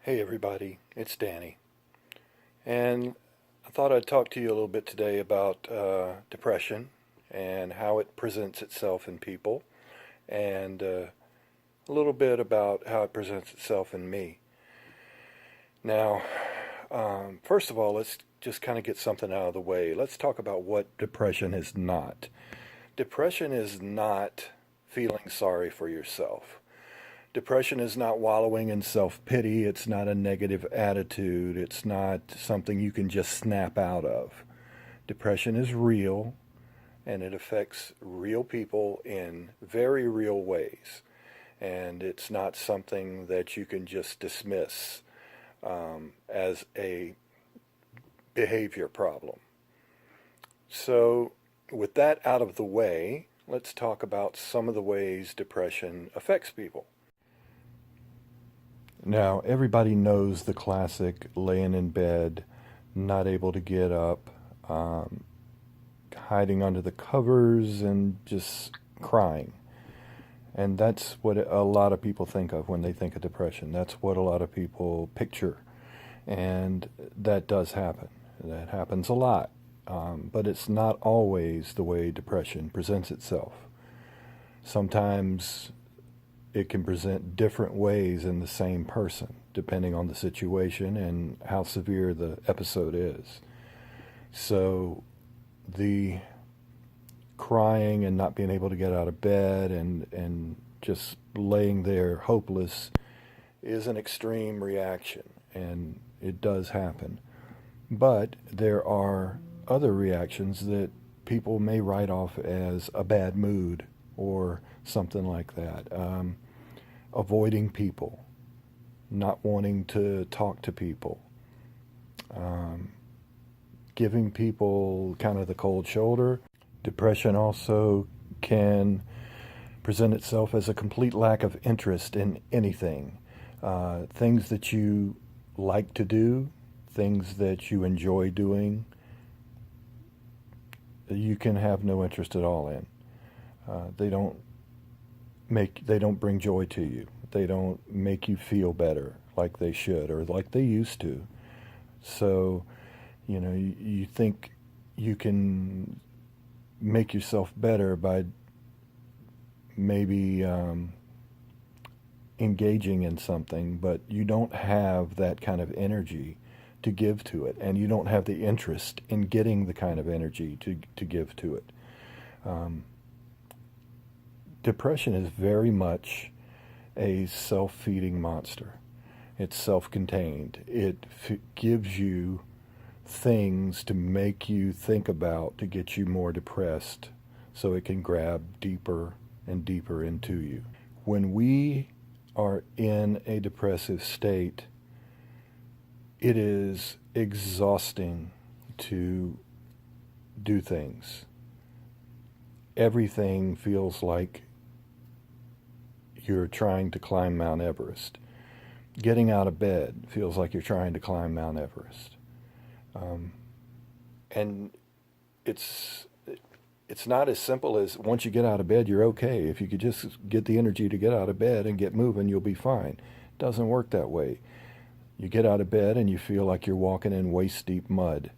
Hey everybody, it's Danny, and I thought I'd talk to you a little bit today about depression and how it presents itself in people, and a little bit about how it presents itself in me. Now, first of all, let's just kind of get something out of the way. Let's talk about what depression is not. Depression is not feeling sorry for yourself. Depression is not wallowing in self pity. It's not a negative attitude. It's not something you can just snap out of. Depression is real and it affects real people in very real ways. And it's not something that you can just dismiss as a behavior problem. So, with that out of the way, let's talk about some of the ways depression affects people. Now, everybody knows the classic laying in bed, not able to get up, um, hiding under the covers, and just crying. And that's what a lot of people think of when they think of depression. That's what a lot of people picture. And that does happen. That happens a lot. But it's not always the way depression presents itself. Sometimes it can present different ways in the same person, depending on the situation and how severe the episode is. So the crying and not being able to get out of bed and just laying there hopeless is an extreme reaction, and it does happen. But there are other reactions that people may write off as a bad mood or something like that. Avoiding people, not wanting to talk to people, um, giving people kind of the cold shoulder. Depression also can present itself as a complete lack of interest in anything. Things that you like to do, things that you enjoy doing, you can have no interest at all in. They don't they don't bring joy to you. They don't make you feel better like they should or like they used to. So, you think you can make yourself better by maybe engaging in something, but you don't have that kind of energy to give to it, and you don't have the interest in getting the kind of energy to give to it. Um, Depression is very much a self-feeding monster. It's self-contained. It gives you things to make you think about to get you more depressed so it can grab deeper and deeper into you. When we are in a depressive state, it is exhausting to do things. Everything feels like you're trying to climb Mount Everest. Getting out of bed feels like you're trying to climb Mount Everest. Um, and it's it's not as simple as once you get out of bed, you're okay. If you could just get the energy to get out of bed and get moving, you'll be fine. It doesn't work that way. You get out of bed and you feel like you're walking in waist-deep mud,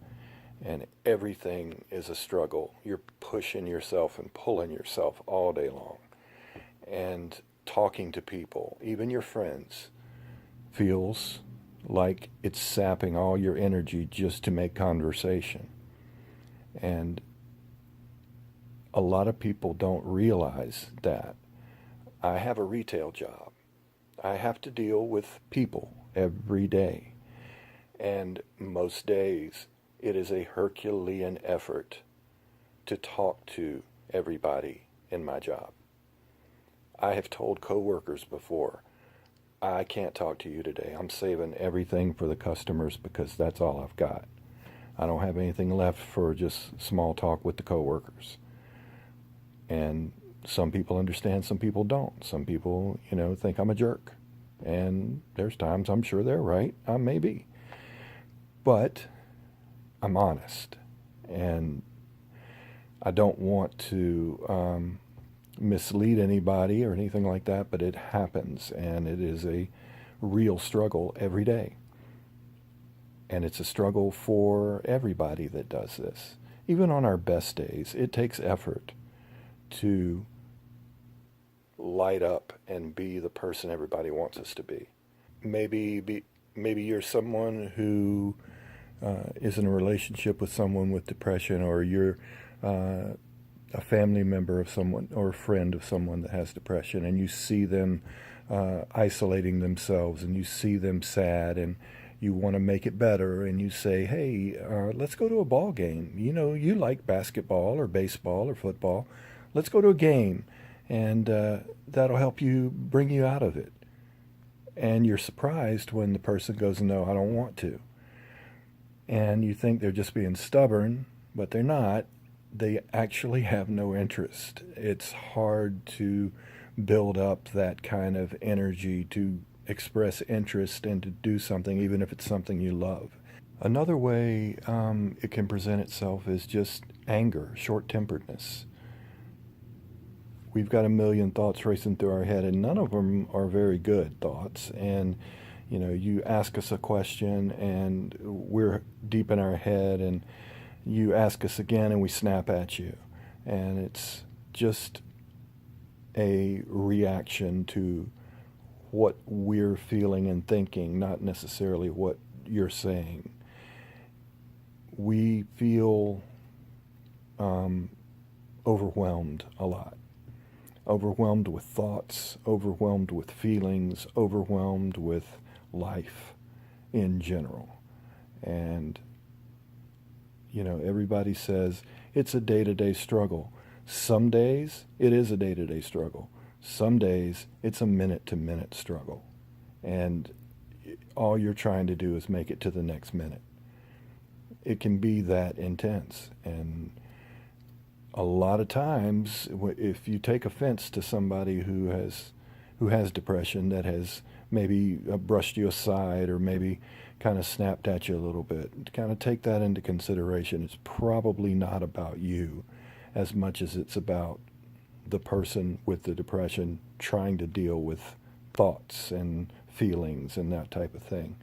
and everything is a struggle. You're pushing yourself and pulling yourself all day long. And talking to people, even your friends, feels like it's sapping all your energy just to make conversation. And a lot of people don't realize that. I have a retail job. I have to deal with people every day. And most days, it is a Herculean effort to talk to everybody in my job. I have told coworkers before, I can't talk to you today. I'm saving everything for the customers because that's all I've got. I don't have anything left for just small talk with the coworkers. And some people understand, some people don't. Some people, think I'm a jerk. And there's times I'm sure they're right. I may be. But I'm honest. And I don't want to mislead anybody or anything like that, but it happens. And it is a real struggle every day. And it's a struggle for everybody that does this. Even on our best days, it takes effort to light up and be the person everybody wants us to be. Maybe you're someone who is in a relationship with someone with depression, or you're a family member of someone or a friend of someone that has depression, and you see them isolating themselves, and you see them sad, and you want to make it better, and you say, hey, let's go to a ball game. You know, you like basketball or baseball or football. Let's go to a game, and that'll help you, bring you out of it. And you're surprised when the person goes, no, I don't want to. And you think they're just being stubborn, but they're not. They actually have no interest. It's hard to build up that kind of energy to express interest and to do something, even if it's something you love. Another way it can present itself is just anger, short-temperedness. We've got a million thoughts racing through our head, and none of them are very good thoughts. And you know, you ask us a question, and we're deep in our head, and you ask us again, and we snap at you. And it's just a reaction to what we're feeling and thinking, not necessarily what you're saying. We feel overwhelmed a lot. Overwhelmed with thoughts, overwhelmed with feelings, overwhelmed with life in general. And, you know, everybody says it's a day-to-day struggle. Some days it is a day-to-day struggle. Some days it's a minute-to-minute struggle. And all you're trying to do is make it to the next minute. It can be that intense. And a lot of times, if you take offense to somebody who has depression, that has maybe brushed you aside, or maybe kind of snapped at you a little bit, kind of take that into consideration. It's probably not about you as much as it's about the person with the depression trying to deal with thoughts and feelings and that type of thing.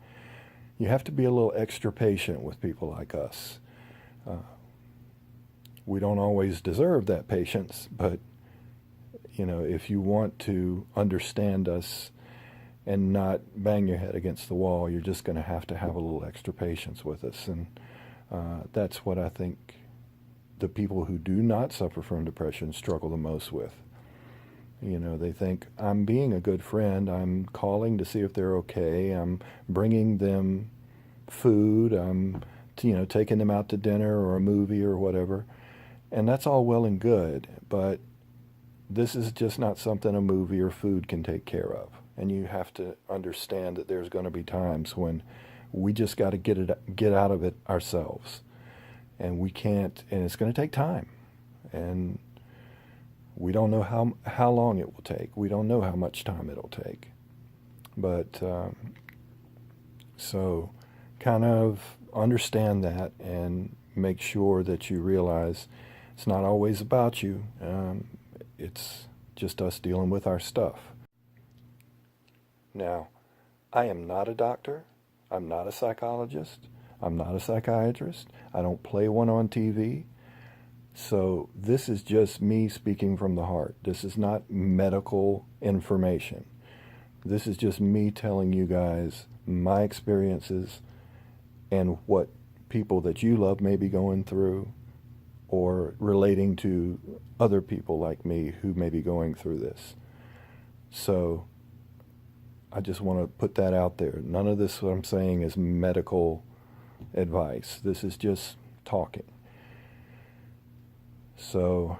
You have to be a little extra patient with people like us. We don't always deserve that patience, but you know, if you want to understand us and not bang your head against the wall, you're just going to have a little extra patience with us. And that's what I think the people who do not suffer from depression struggle the most with. You know, they think, I'm being a good friend, I'm calling to see if they're okay, I'm bringing them food, I'm taking them out to dinner or a movie or whatever. And that's all well and good, but this is just not something a movie or food can take care of. And you have to understand that there's going to be times when we just got to get out of it ourselves. And we can't, and it's going to take time. And we don't know how long it will take. We don't know how much time it'll take. But so kind of understand that and make sure that you realize it's not always about you. It's just us dealing with our stuff. Now, I am not a doctor. I'm not a psychologist. I'm not a psychiatrist. I don't play one on TV. So this is just me speaking from the heart. This is not medical information. This is just me telling you guys my experiences and what people that you love may be going through, or relating to other people like me who may be going through this. So I just want to put that out there. None of this, what I'm saying, is medical advice. This is just talking. So,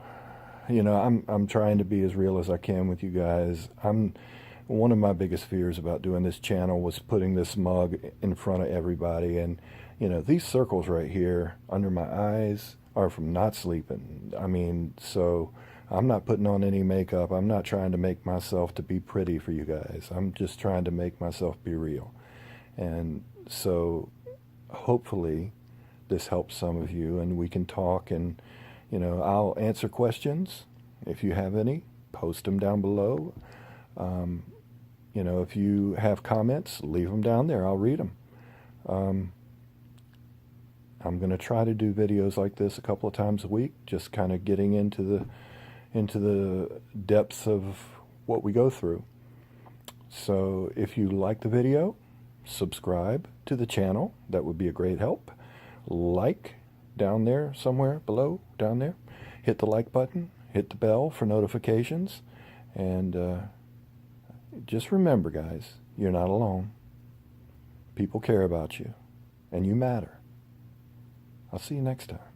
you know, I'm trying to be as real as I can with you guys. One of my biggest fears about doing this channel was putting this mug in front of everybody. And, you know, these circles right here under my eyes are from not sleeping. I mean, so I'm not putting on any makeup. I'm not trying to make myself to be pretty for you guys. I'm just trying to make myself be real. And so hopefully this helps some of you, and we can talk, and, you know, I'll answer questions. If you have any, post them down below. You know, if you have comments, leave them down there. I'll read them. I'm going to try to do videos like this a couple of times a week, just kind of getting into the depths of what we go through. So if you like the video, subscribe to the channel. That would be a great help. Like down there somewhere below, down there. Hit the like button. Hit the bell for notifications. And just remember, guys, you're not alone. People care about you. And you matter. I'll see you next time.